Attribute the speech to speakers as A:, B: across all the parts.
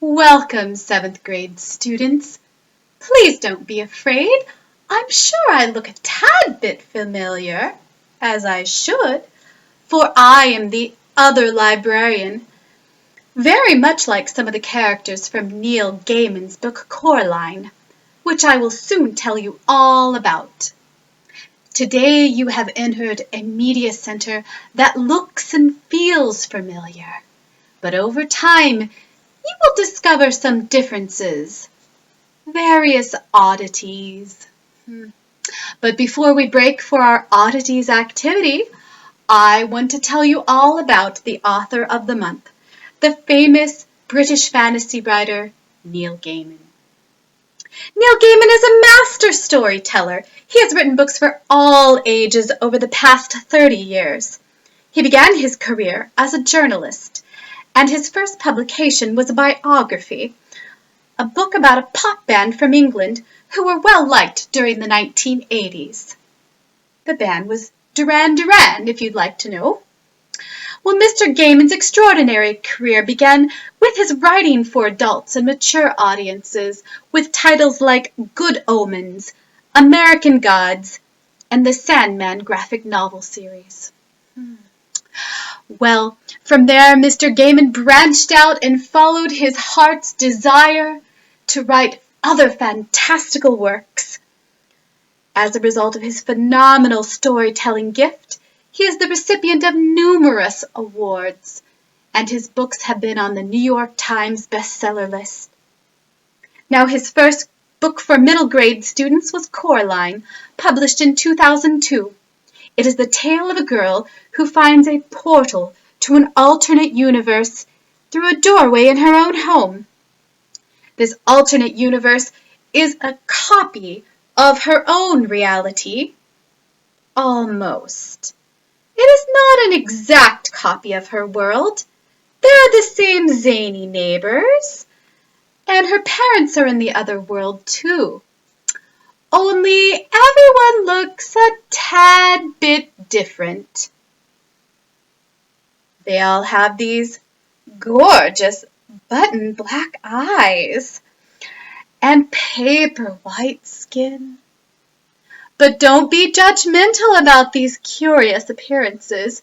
A: Welcome, 7th grade students. Please don't be afraid. I'm sure I look a tad bit familiar, as I should, for I am the Other Librarian, very much like some of the characters from Neil Gaiman's book Coraline, which I will soon tell you all about. Today you have entered a media center that looks and feels familiar, but over time you will discover some differences, various oddities. But before we break for our oddities activity, I want to tell you all about the author of the month, the famous British fantasy writer Neil Gaiman. Neil Gaiman is a master storyteller. He has written books for all ages over the past 30 years. He began his career as a journalist, and his first publication was a biography, a book about a pop band from England who were well liked during the 1980s. The band was Duran Duran, if you'd like to know. Well, Mr. Gaiman's extraordinary career began with his writing for adults and mature audiences with titles like Good Omens, American Gods, and the Sandman graphic novel series. Well, from there, Mr. Gaiman branched out and followed his heart's desire to write other fantastical works. As a result of his phenomenal storytelling gift, he is the recipient of numerous awards, and his books have been on the New York Times bestseller list. Now, his first book for middle grade students was Coraline, published in 2002. It is the tale of a girl who finds a portal to an alternate universe through a doorway in her own home. This alternate universe is a copy of her own reality, almost. It is not an exact copy of her world. They're the same zany neighbors, and her parents are in the other world too. Only everyone looks a tad bit different. They all have these gorgeous button black eyes and paper white skin. But don't be judgmental about these curious appearances,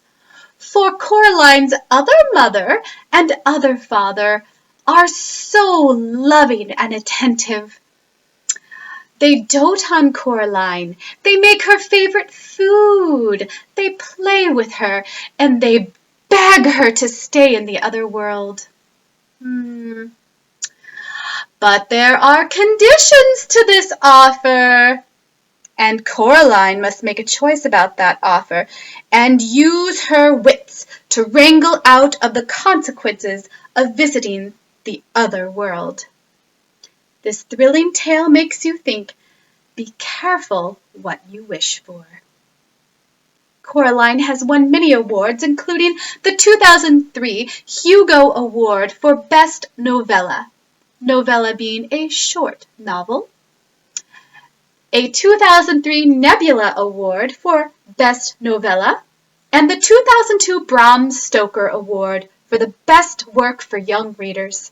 A: for Coraline's other mother and other father are so loving and attentive. They dote on Coraline, they make her favorite food, they play with her, and they beg her to stay in the other world. But there are conditions to this offer, and Coraline must make a choice about that offer and use her wits to wrangle out of the consequences of visiting the other world. This thrilling tale makes you think. Be careful what you wish for. Coraline has won many awards, including the 2003 Hugo Award for Best Novella, novella being a short novel, a 2003 Nebula Award for Best Novella, and the 2002 Bram Stoker Award for the Best Work for Young Readers.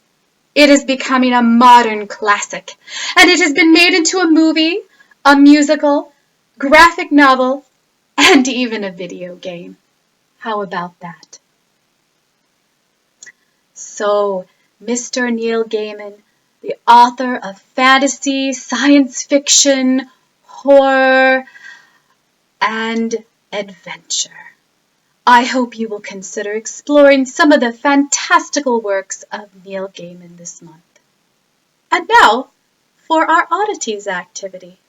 A: It is becoming a modern classic, and it has been made into a movie, a musical, graphic novel, and even a video game. How about that? So, Mr. Neil Gaiman, the author of fantasy, science fiction, horror, and adventure, I hope you will consider exploring some of the fantastical works of Neil Gaiman this month. And now, for our oddities activity.